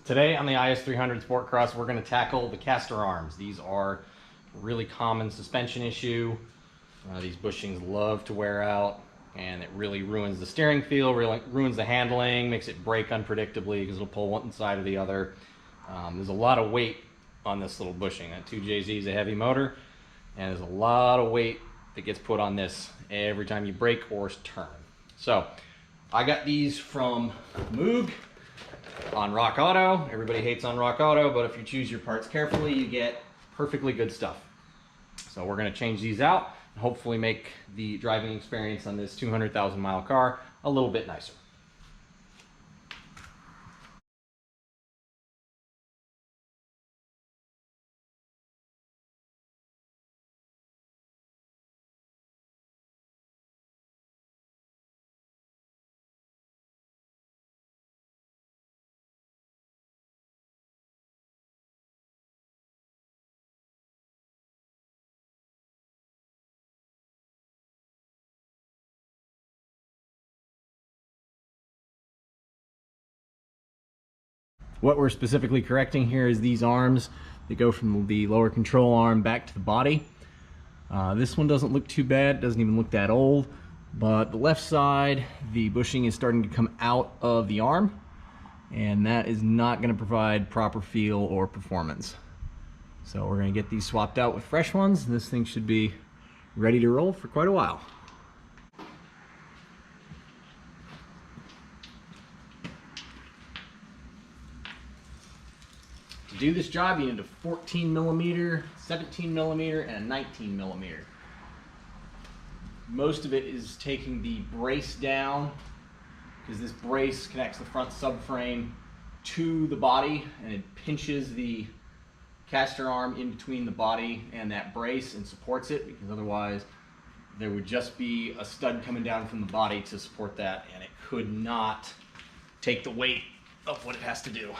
Today on the IS300 SportCross, we're going to tackle the caster arms. These are a really common suspension issue. These bushings love to wear out, and it really ruins the steering feel, really ruins the handling, makes it brake unpredictably because it'll pull one side or the other. There's a lot of weight on this little bushing. That 2JZ is a heavy motor, and there's a lot of weight that gets put on this every time you brake or turn. So I got these from Moog on Rock Auto. Everybody hates on Rock Auto, but if you choose your parts carefully, you get perfectly good stuff. So we're going to change these out and hopefully make the driving experience on this 200,000 mile car a little bit nicer. What we're specifically correcting here is these arms that go from the lower control arm back to the body. This one doesn't look too bad, doesn't even look that old, but the left side, the bushing is starting to come out of the arm, and that is not going to provide proper feel or performance. So we're going to get these swapped out with fresh ones, and this thing should be ready to roll for quite a while. To do this job, you need a 14 millimeter, 17 millimeter, and a 19 millimeter. Most of it is taking the brace down, because this brace connects the front subframe to the body, and it pinches the caster arm in between the body and that brace and supports it, because otherwise there would just be a stud coming down from the body to support that, and it could not take the weight of what it has to do.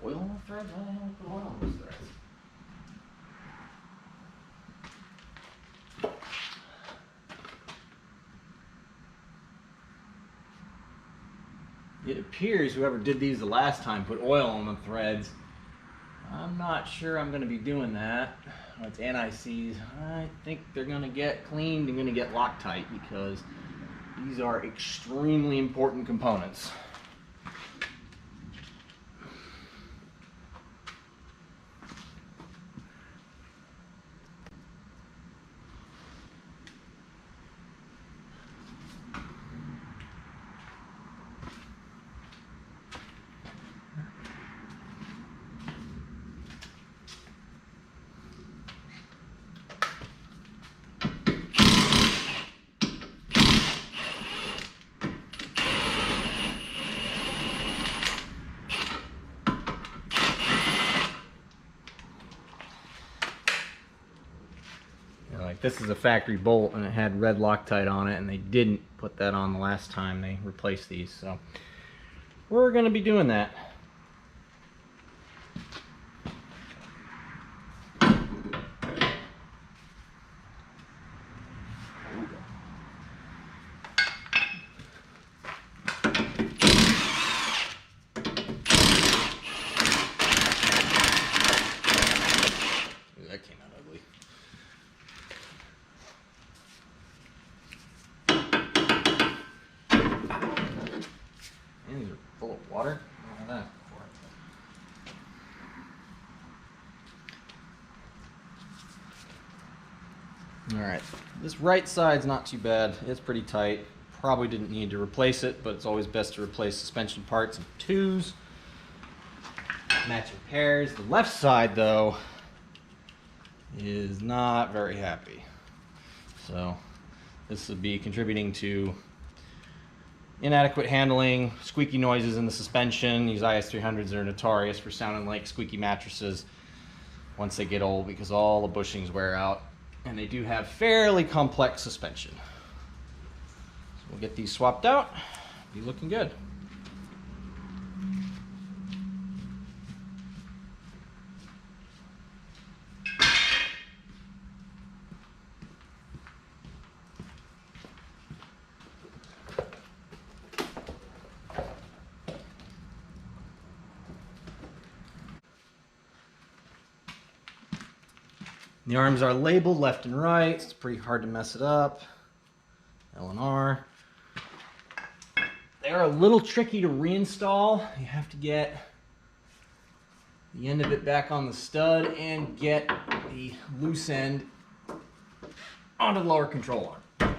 Oil on the threads? Why the hell put oil on those threads? It appears whoever did these the last time put oil on the threads. I'm not sure I'm going to be doing that. It's anti-seize. I think they're going to get cleaned and going to get Loctite, because these are extremely important components. This is a factory bolt, and it had red Loctite on it, and they didn't put that on the last time they replaced these, so we're going to be doing that. right, this right side's not too bad. It's pretty tight. Probably didn't need to replace it, but it's always best to replace suspension parts in twos. Matching pairs. The left side, though, is not very happy. So this would be contributing to inadequate handling, squeaky noises in the suspension. These IS300s are notorious for sounding like squeaky mattresses once they get old because all the bushings wear out, and they do have fairly complex suspension. So we'll get these swapped out. Be looking good. The arms are labeled left and right. It's pretty hard to mess it up. L and R. They're a little tricky to reinstall. You have to get the end of it back on the stud and get the loose end onto the lower control arm.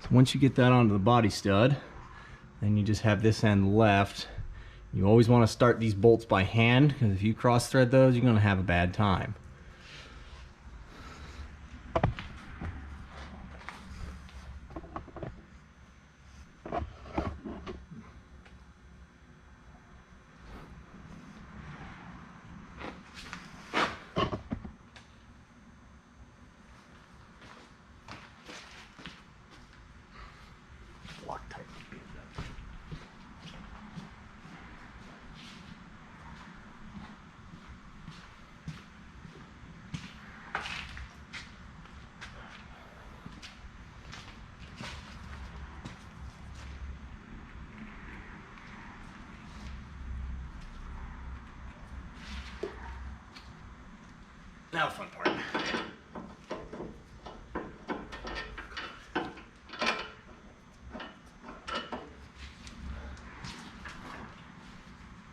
So once you get that onto the body stud, then you just have this end left. You always want to start these bolts by hand, because if you cross thread those, you're going to have a bad time. Loctite. Now the fun part.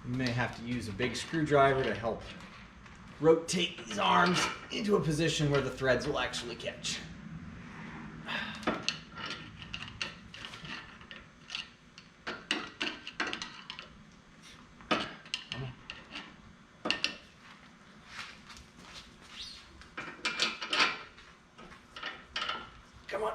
You may have to use a big screwdriver to help rotate these arms into a position where the threads will actually catch. Come on.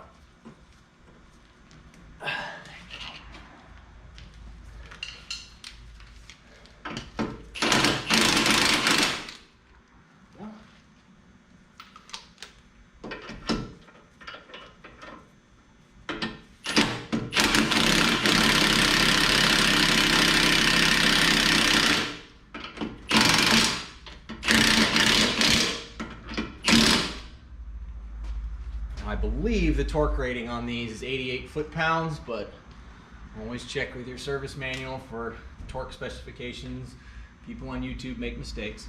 I believe the torque rating on these is 88 foot-pounds, but always check with your service manual for torque specifications. People on YouTube make mistakes.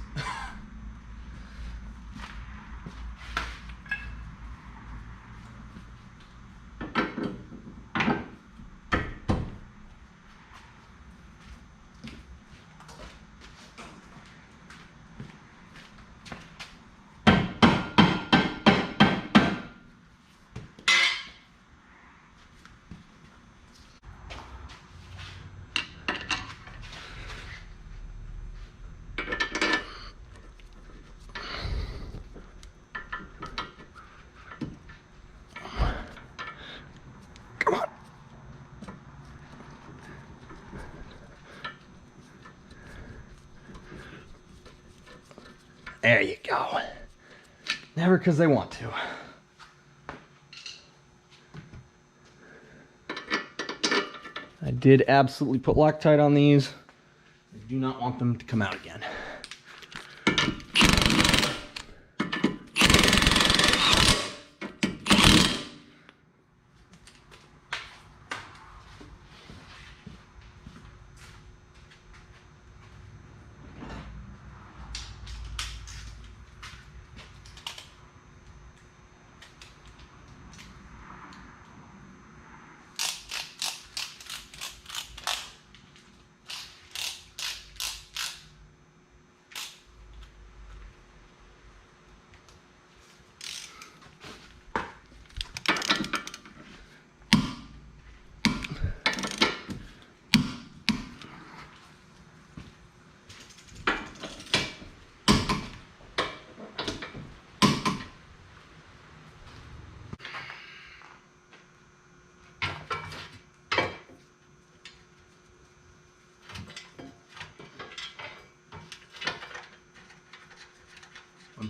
There you go. Never because they want to. I did absolutely put Loctite on these. I do not want them to come out again.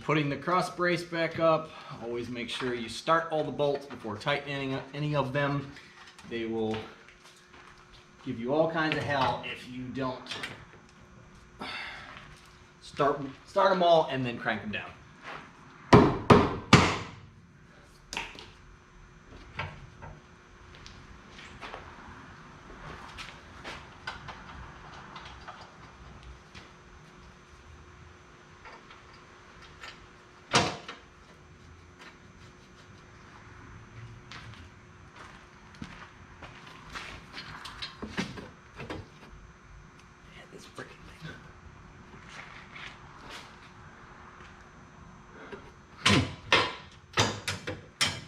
putting the cross brace back up, always make sure you start all the bolts before tightening any of them. They will give you all kinds of hell if you don't start them all and then crank them down.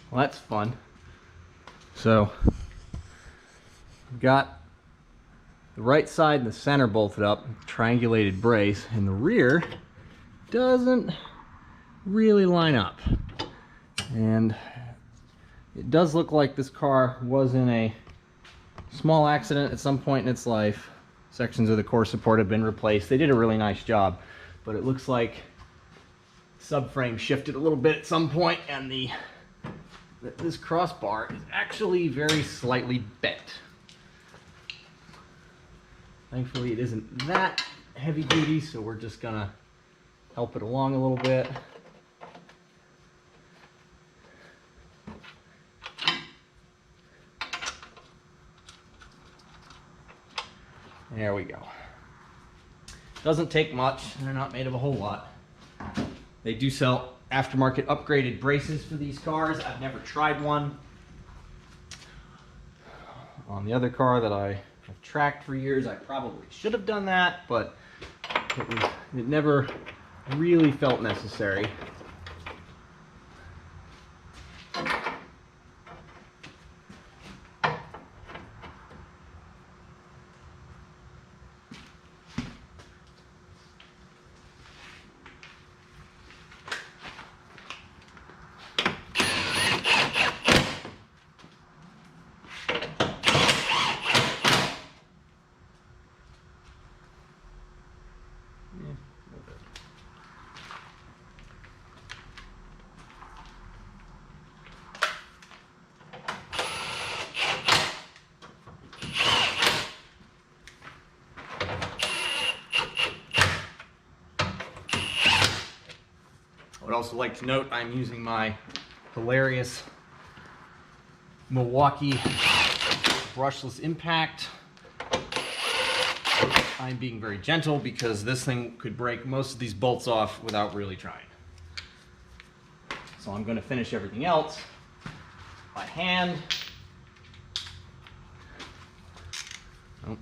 Well, that's fun. So, I've got the right side and the center bolted up, triangulated brace, and the rear doesn't really line up. And it does look like this car was in a small accident at some point in its life. Sections of the core support have been replaced. They did a really nice job, but it looks like subframe shifted a little bit at some point, and this crossbar is actually very slightly bent. Thankfully it isn't that heavy duty, so we're just gonna help it along a little bit. There we go. Doesn't take much, and they're not made of a whole lot. They do sell aftermarket upgraded braces for these cars. I've never tried one. On the other car that I have tracked for years, I probably should have done that, but it never really felt necessary. I would also like to note I'm using my hilarious Milwaukee brushless impact. I'm being very gentle because this thing could break most of these bolts off without really trying. So I'm going to finish everything else by hand. Oh.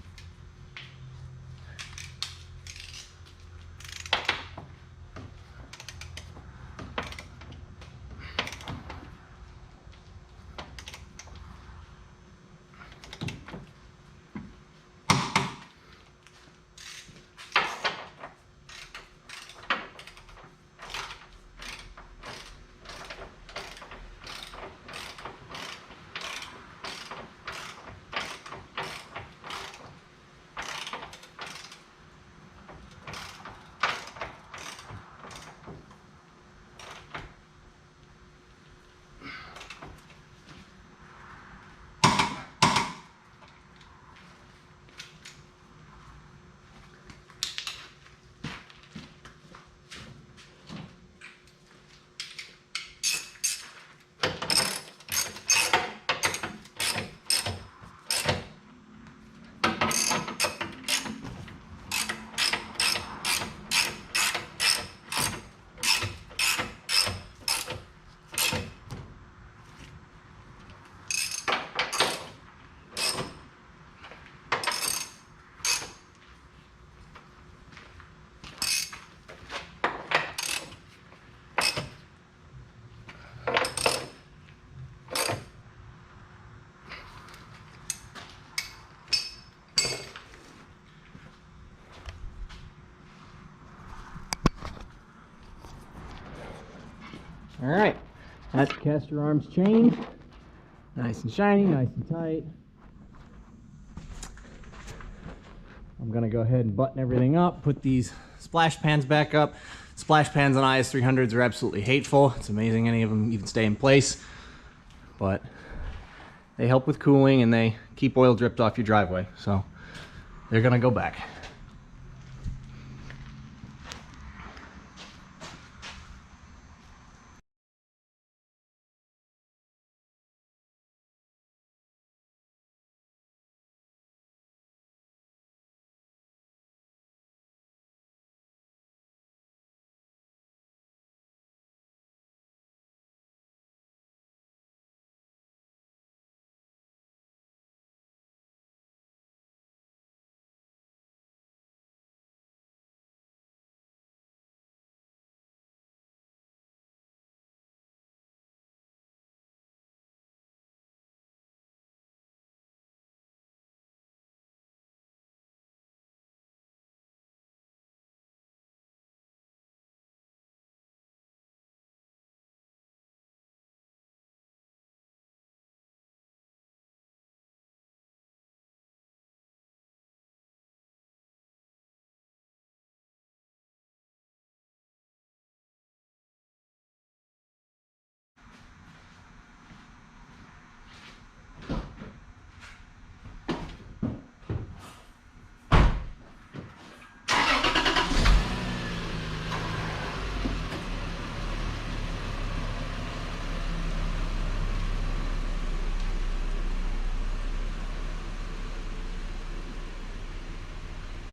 All right, that's the caster arms changed. Nice and shiny, nice and tight. I'm gonna go ahead and button everything up, put these splash pans back up. Splash pans on IS300s are absolutely hateful. It's amazing any of them even stay in place, but they help with cooling and they keep oil dripped off your driveway, so they're gonna go back.